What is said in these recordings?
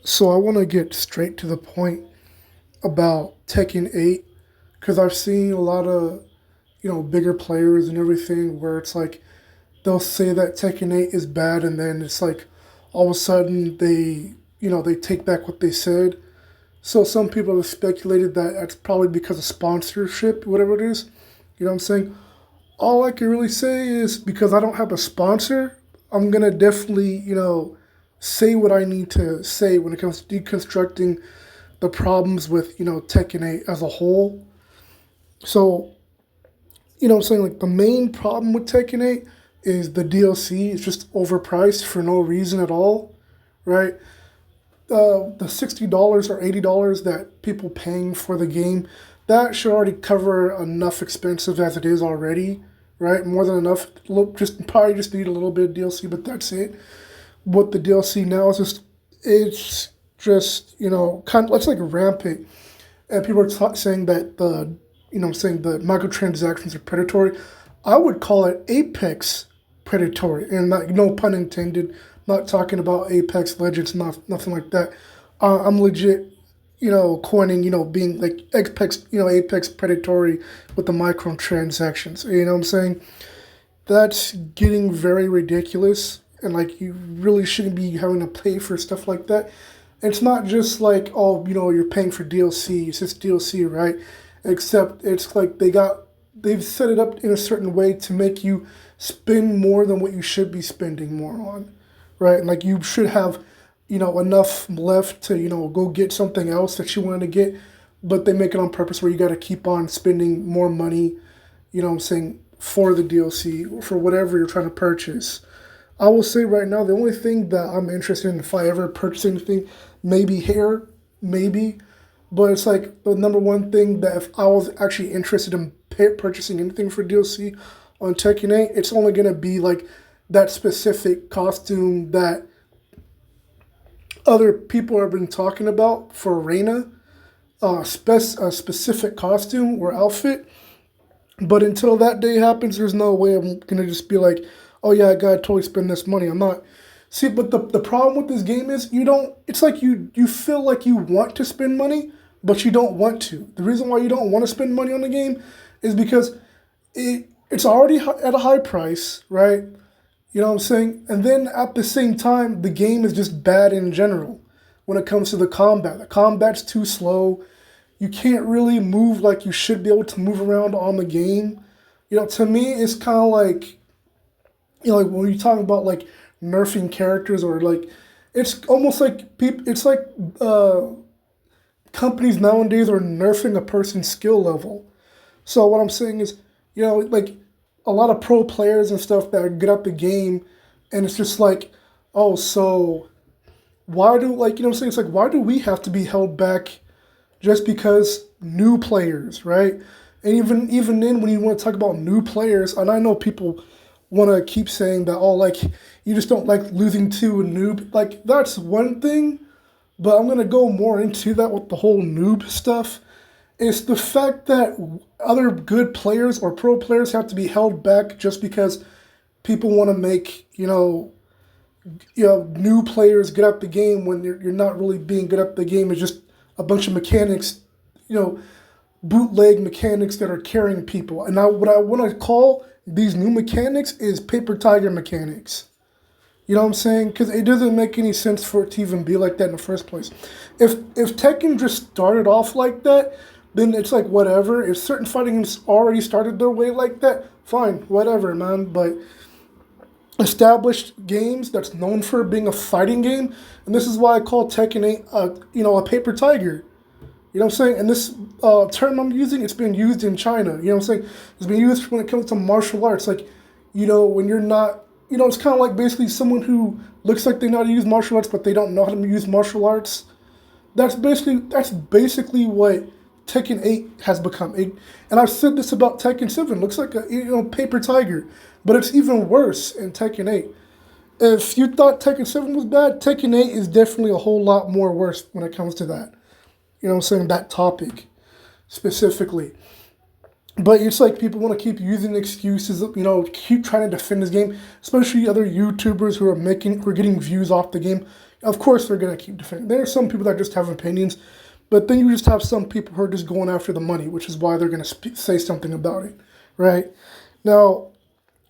So I want to get straight to the point about Tekken 8 because I've seen a lot of, bigger players and everything where it's like they'll say that Tekken 8 is bad and then it's like all of a sudden they take back what they said. So some people have speculated that that's probably because of sponsorship, whatever it is. You know what I'm saying? All I can really say is because I don't have a sponsor, I'm gonna definitely, say what I need to say when it comes to deconstructing the problems with, Tekken 8 as a whole. So, I'm saying like the main problem with Tekken 8 is the DLC is just overpriced for no reason at all, right? The $60 or $80 that people paying for the game, that should already cover enough expenses as it is already, right? More than enough. Just probably just need a little bit of DLC, but that's it. What the DLC now is just it's just kind of it's like rampant, and people are saying that saying the microtransactions are predatory. I would call it apex predatory, and not, no pun intended. Not talking about Apex Legends, nothing like that. I'm legit, coining, being like Apex predatory with the microtransactions. You know what I'm saying? That's getting very ridiculous, and like you really shouldn't be having to pay for stuff like that. It's not just like, oh, you're paying for DLC. It's just DLC, right? Except it's like they've set it up in a certain way to make you spend more than what you should be spending more on, right? And like you should have, enough left to, go get something else that you wanted to get, but they make it on purpose where you got to keep on spending more money, what I'm saying, for the DLC or for whatever you're trying to purchase. I will say right now, the only thing that I'm interested in if I ever purchase anything, maybe hair, maybe, but it's like the number one thing that if I was actually interested in purchasing anything for DLC on Tekken 8, it's only going to be like that specific costume that other people have been talking about for Reina, a specific costume or outfit. But until that day happens, there's no way I'm gonna just be like, oh yeah, I gotta totally spend this money. I'm not. See, but the problem with this game is you don't. It's like you feel like you want to spend money, but you don't want to. The reason why you don't want to spend money on the game is because it's already at a high price, right? You know what I'm saying? And then at the same time, the game is just bad in general when it comes to the combat. The combat's too slow. You can't really move like you should be able to move around on the game. To me, it's kind of like, like when you're talking about like nerfing characters or like, it's almost like it's like companies nowadays are nerfing a person's skill level. So what I'm saying is, like a lot of pro players and stuff that get up the game, and it's just like, oh, so why do like what I'm saying? It's like why do we have to be held back just because new players, right? And even then, when you want to talk about new players, and I know people want to keep saying that, oh, like you just don't like losing to a noob. Like that's one thing, but I'm gonna go more into that with the whole noob stuff. It's the fact that other good players or pro players have to be held back just because people want to make new players get up the game when you're not really being good up the game. It's just a bunch of mechanics, you know, bootleg mechanics that are carrying people. And now what I want to call these new mechanics is paper tiger mechanics. You know what I'm saying? Because it doesn't make any sense for it to even be like that in the first place. If Tekken just started off like that, then it's like whatever. If certain fighting games already started their way like that, fine, whatever, man. But established games that's known for being a fighting game, and this is why I call Tekken 8, a paper tiger. You know what I'm saying? And this term I'm using, it's been used in China. You know what I'm saying? It's been used when it comes to martial arts. Like, when you're not, it's kind of like basically someone who looks like they know how to use martial arts, but they don't know how to use martial arts. That's basically what Tekken 8 has become. And I've said this about Tekken 7. Looks like a paper tiger, but it's even worse in Tekken 8. If you thought Tekken 7 was bad, Tekken 8 is definitely a whole lot more worse when it comes to that. You know what I'm saying? That topic specifically. But it's like people want to keep using excuses, keep trying to defend this game, especially other YouTubers who are getting views off the game. Of course, they're gonna keep defending. There are some people that just have opinions, but then you just have some people who are just going after the money, which is why they're gonna say something about it, right? Now,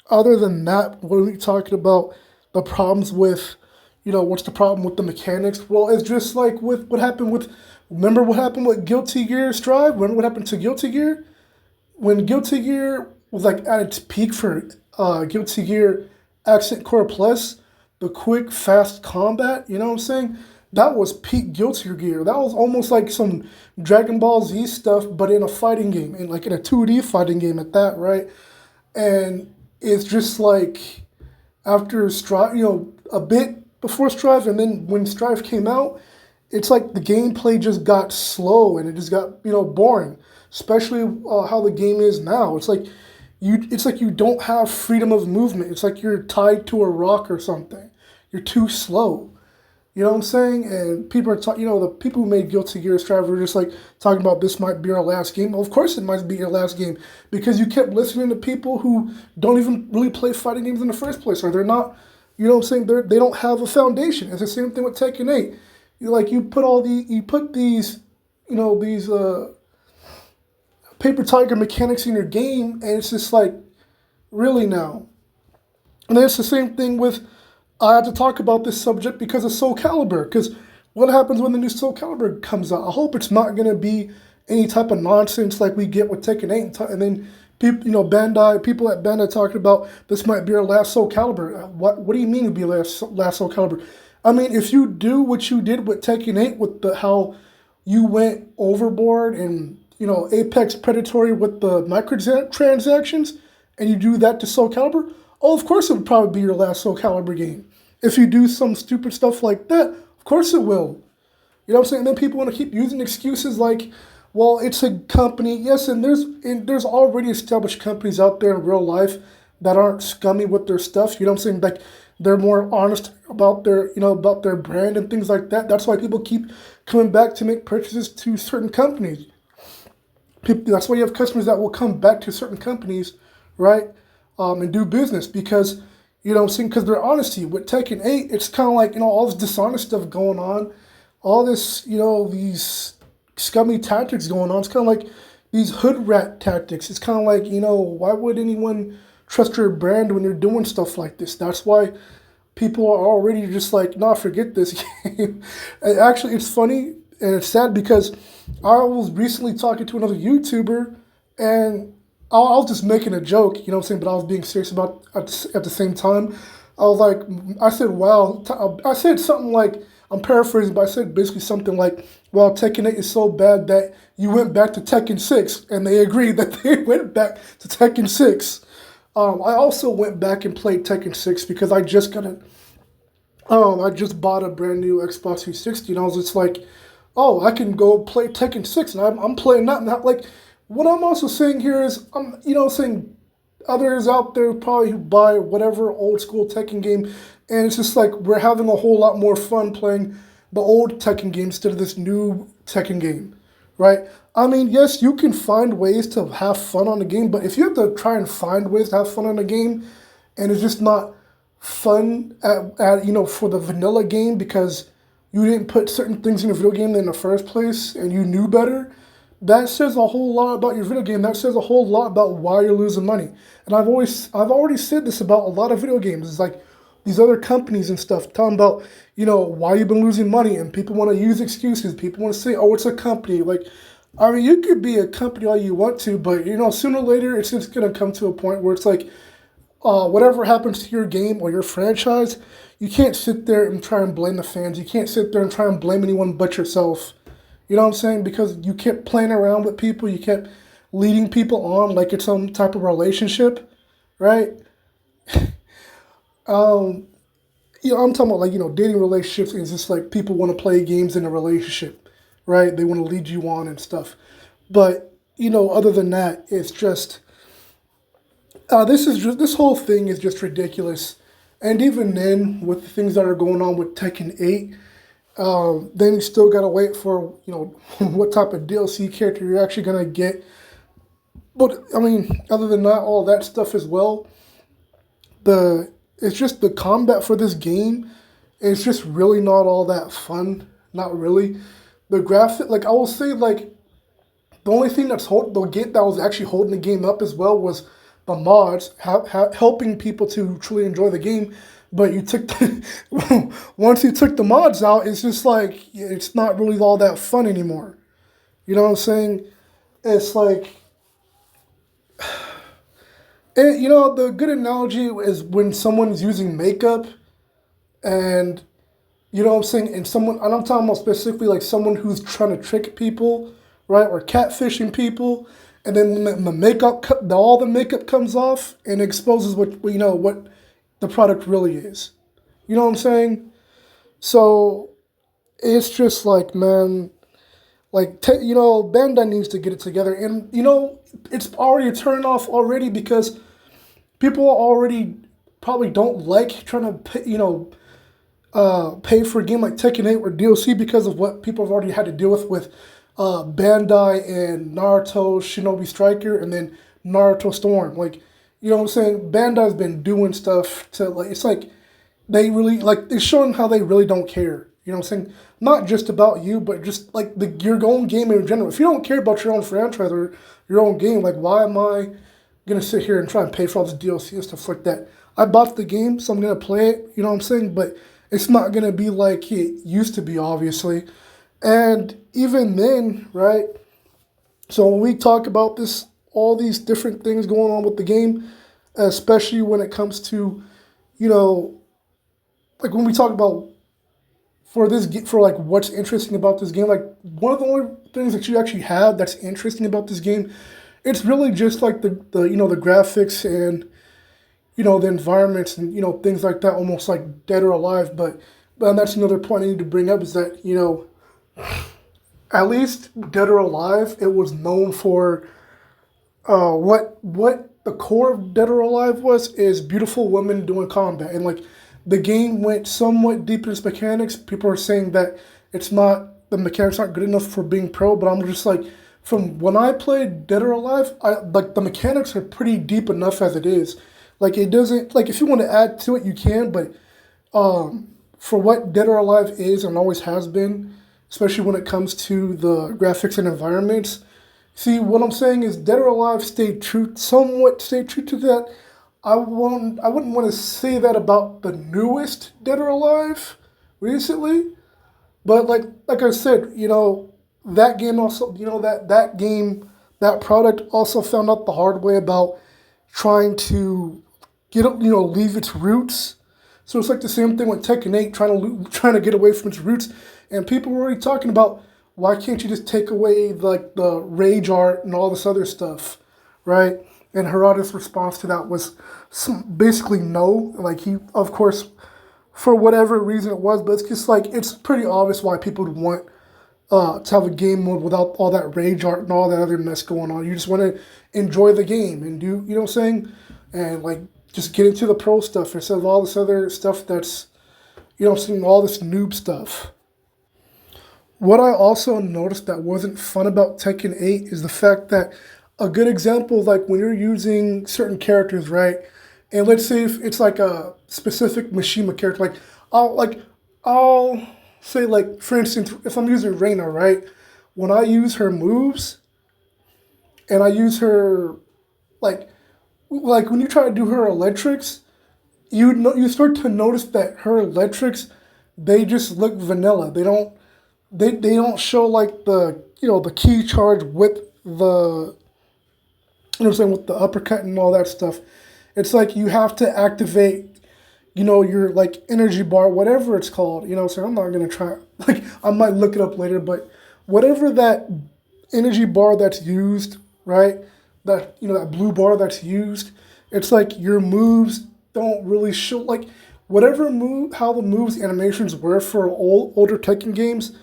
other than that, what are we talking about? The problems with, what's the problem with the mechanics? Well, it's just like with what happened with. Remember what happened with Guilty Gear Strive? Remember what happened to Guilty Gear? When Guilty Gear was like at its peak for Guilty Gear Accent Core Plus, the quick, fast combat, you know what I'm saying? That was peak Guilty Gear. That was almost like some Dragon Ball Z stuff, but in a fighting game, and like in a 2D fighting game at that, right? And it's just like after Strive, a bit before Strive, and then when Strive came out, it's like the gameplay just got slow and it just got boring. Especially how the game is now. It's like you don't have freedom of movement. It's like you're tied to a rock or something. You're too slow. You know what I'm saying? And people are talking. The people who made Guilty Gear Strive were just like talking about this might be our last game. Well, of course, it might be your last game because you kept listening to people who don't even really play fighting games in the first place, or they're not. You know what I'm saying? They don't have a foundation. It's the same thing with Tekken 8. You put these, these paper tiger mechanics in your game, and it's just like, really now. And then it's the same thing with, I had to talk about this subject because of Soul Calibur, because what happens when the new Soul Calibur comes out? I hope it's not going to be any type of nonsense like we get with Tekken 8, and then people, people at Bandai talking about this might be our last Soul Calibur. What do you mean it'll be last Soul Calibur? I mean, if you do what you did with Tekken 8 with how you went overboard and Apex Predatory with the microtransactions, and you do that to Soul Calibur, oh, of course it would probably be your last Soul Calibur game. If you do some stupid stuff like that, of course it will. You know what I'm saying? And then people want to keep using excuses like, well, it's a company. Yes, and there's already established companies out there in real life that aren't scummy with their stuff. You know what I'm saying? Like they're more honest about their brand and things like that. That's why people keep coming back to make purchases to certain companies. That's why you have customers that will come back to certain companies, right, and do business because, because they're honesty. With Tekken 8, it's kind of like, all this dishonest stuff going on, all this, these scummy tactics going on. It's kind of like these hood rat tactics. It's kind of like, why would anyone trust your brand when you're doing stuff like this? That's why people are already just like, nah, forget this game. And actually, it's funny and it's sad because I was recently talking to another YouTuber and I was just making a joke, you know what I'm saying, but I was being serious about at the same time. I was like, I said, wow. I said something like, I'm paraphrasing, but I said basically something like, well, Tekken 8 is so bad that you went back to Tekken 6, and they agreed that they went back to Tekken 6. I also went back and played Tekken 6 because I just bought a brand new Xbox 360, and I was just like, oh, I can go play Tekken 6, and I'm playing that. And that, like, what I'm also saying here is, saying others out there probably who buy whatever old school Tekken game, and it's just like we're having a whole lot more fun playing the old Tekken game instead of this new Tekken game, right? I mean, yes, you can find ways to have fun on the game, but if you have to try and find ways to have fun on the game, and it's just not fun for the vanilla game because you didn't put certain things in your video game in the first place and you knew better, that says a whole lot about your video game. That says a whole lot about why you're losing money. And I've already said this about a lot of video games. It's like these other companies and stuff talking about, why you've been losing money, and people want to use excuses. People want to say, oh, it's a company. Like, I mean, you could be a company all you want to, but, sooner or later, it's just going to come to a point where it's like, whatever happens to your game or your franchise, you can't sit there and try and blame the fans. You can't sit there and try and blame anyone but yourself. You know what I'm saying? Because you kept playing around with people. You kept leading people on like it's some type of relationship, right? I'm talking about like, dating relationships is just like people want to play games in a relationship, right? They want to lead you on and stuff. But, other than that, it's just, this whole thing is just ridiculous. And even then, with the things that are going on with Tekken 8, then you still gotta wait for what type of DLC character you're actually gonna get. But I mean, other than that, all that stuff as well. It's just the combat for this game. It's just really not all that fun. Not really. The graphic, like I will say, like the only thing that was actually holding the game up as well was the mods, helping people to truly enjoy the game. But you took once you took the mods out, it's just like it's not really all that fun anymore. You know what I'm saying? It's like, the good analogy is when someone's using makeup and you know what I'm saying? And I'm talking about specifically like someone who's trying to trick people, right? Or catfishing people. And then the all the makeup comes off and exposes what the product really is. You know what I'm saying? So it's just like, man, like, Bandai needs to get it together. And, it's already a turn off already because people already probably don't like trying to, pay for a game like Tekken 8 or DLC because of what people have already had to deal with Bandai and Naruto Shinobi Striker and then Naruto Storm. Like, you know what I'm saying? Bandai's been doing stuff to like it's like they really like they're showing how they really don't care. You know what I'm saying? Not just about you, but just like your own game in general. If you don't care about your own franchise or your own game, like why am I gonna sit here and try and pay for all this DLC and stuff like that? I bought the game, so I'm gonna play it. You know what I'm saying? But it's not gonna be like it used to be, obviously. And even then, right? So when we talk about this, all these different things going on with the game, especially when it comes to, you know, like when we talk about for like what's interesting about this game, like one of the only things that you actually have that's interesting about this game, it's really just like the graphics and the environments and things like that, almost like Dead or Alive. But that's another point I need to bring up is that at least Dead or Alive, it was known for what the core of Dead or Alive was is beautiful women doing combat, and like the game went somewhat deep in its mechanics. People are saying that the mechanics aren't good enough for being pro, but I'm just like, from when I played Dead or Alive, I like the mechanics are pretty deep enough as it is. Like it doesn't like if you want to add to it, you can, but for what Dead or Alive is and always has been, especially when it comes to the graphics and environments. See, what I'm saying is Dead or Alive stayed true to that. I wouldn't want to say that about the newest Dead or Alive recently, but like I said, that game also, that game, that product also found out the hard way about trying to leave its roots. So it's like the same thing with Tekken 8 trying to get away from its roots, and people were already talking about why can't you just take away like the rage art and all this other stuff, right? And Harada's response to that was basically no. Like he, of course, for whatever reason it was, but it's just like it's pretty obvious why people would want to have a game mode without all that rage art and all that other mess going on. You just want to enjoy the game and do, you know what I'm saying? And like just get into the pro stuff instead of all this other stuff that's, what I'm saying, all this noob stuff. What I also noticed that wasn't fun about Tekken 8 is the fact that a good example, like when you're using certain characters, right? And let's say if it's like a specific Mishima character, I'll say like for instance, if I'm using Reina, right? When I use her moves and I use her like when you try to do her electrics, you start to notice that her electrics they just look vanilla. They don't show like the key charge with the what I'm saying, with the uppercut and all that stuff. It's like you have to activate, your like energy bar, whatever it's called. So I'm not gonna try like I might look it up later, but whatever that energy bar that's used, right? That blue bar that's used, it's like your moves don't really show like whatever move how the moves animations were for older Tekken games.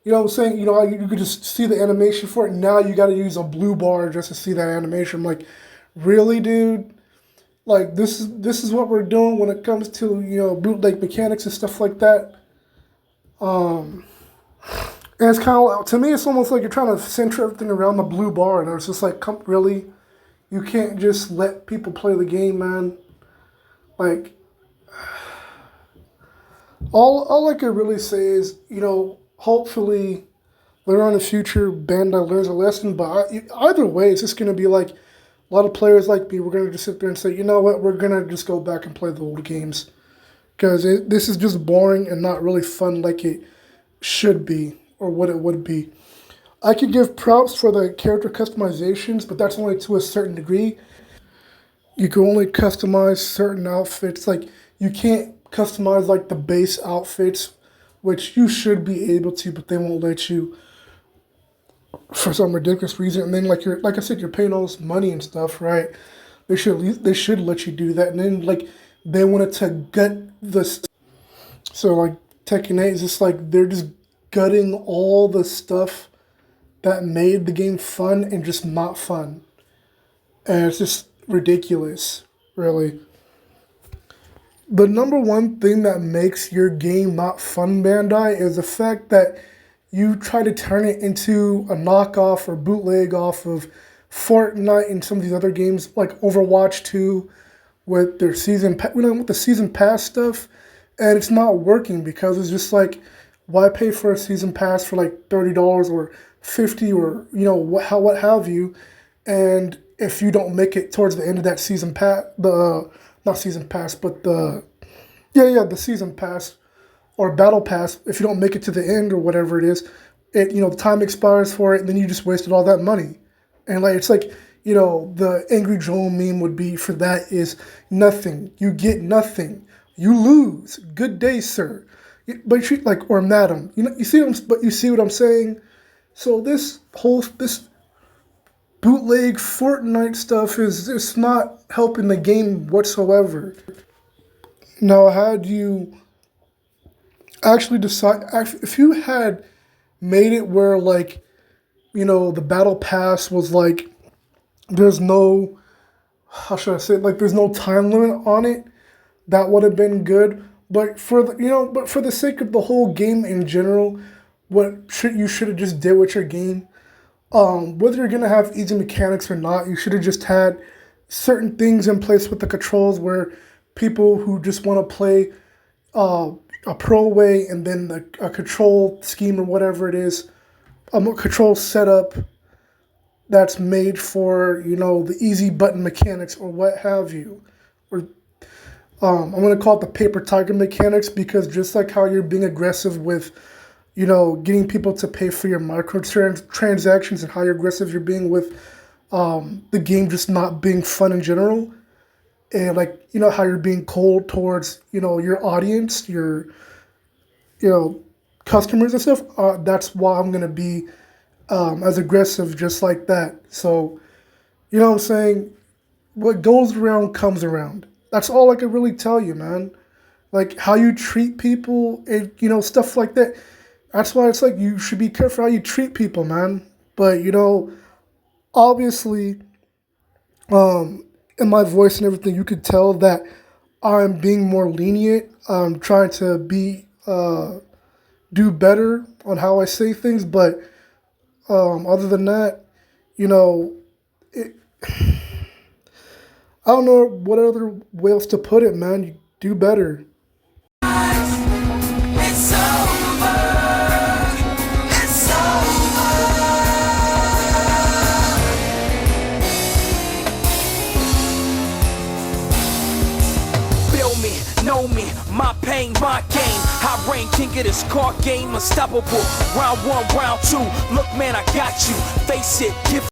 You know what I'm saying? How you could just see the animation for it. Now you got to use a blue bar just to see that animation. I'm like, really, dude? Like this is what we're doing when it comes to bootleg mechanics and stuff like that. Um, and it's kind of to me, it's almost like you're trying to center everything around the blue bar, and it's just like, come really, you can't just let people play the game, man. Like All I could really say is, hopefully later on in the future, Bandai learns a lesson. But either way, it's just gonna be like a lot of players like me. We're gonna just sit there and say, you know what, we're gonna just go back and play the old games because this is just boring and not really fun like it should be or what it would be. I could give props for the character customizations, but that's only to a certain degree. You can only customize certain outfits. Like you can't customize like the base outfits, which you should be able to, but they won't let you for some ridiculous reason. And then like I said, you're paying all this money and stuff, right? They should let you do that. And then like they wanted to gut the so like Tekken 8 is just like they're just gutting all the stuff that made the game fun and just not fun. And it's just ridiculous, really. The number one thing that makes your game not fun, Bandai, is the fact that you try to turn it into a knockoff or bootleg off of Fortnite and some of these other games like Overwatch 2 with their with the season pass stuff, and it's not working because it's just like, why pay for a season pass for like $30 or 50 or what have you, and if you don't make it towards the end of that season pass, the not season pass, but the season pass or battle pass, if you don't make it to the end or whatever it is, the time expires for it, and then you just wasted all that money. And like it's like, the Angry Joe meme would be for that is nothing. You get nothing. You lose. Good day, sir. But you like or madam. But you see what I'm saying? So this bootleg Fortnite stuff is it's not helping the game whatsoever. Now, had you actually if you had made it where like, the battle pass was like there's no, how should I say it? Like there's no time limit on it, that would have been good. But for the sake of the whole game in general, you should have just did with your game. Whether you're gonna have easy mechanics or not, you should have just had certain things in place with the controls where people who just want to play a pro way and then a control scheme or whatever it is, a control setup that's made for the easy button mechanics or what have you, or I'm gonna call it the paper tiger mechanics, because just like how you're being aggressive with getting people to pay for your microtransactions and how you're aggressive you're being with the game just not being fun in general, and like how you're being cold towards your audience, your customers and stuff. That's why I'm gonna be as aggressive just like that. So what I'm saying, what goes around comes around. That's all I can really tell you, man. Like how you treat people and stuff like that. That's why it's like you should be careful how you treat people, man. But obviously, in my voice and everything, you could tell that I'm being more lenient. I'm trying to do better on how I say things. But other than that, it, I don't know what other way else to put it, man. You do better. It's over. It's over. Feel me, know me, my pain, my gain. High rain, king of this card game, unstoppable. Round one, round two. Look, man, I got you. Face it, give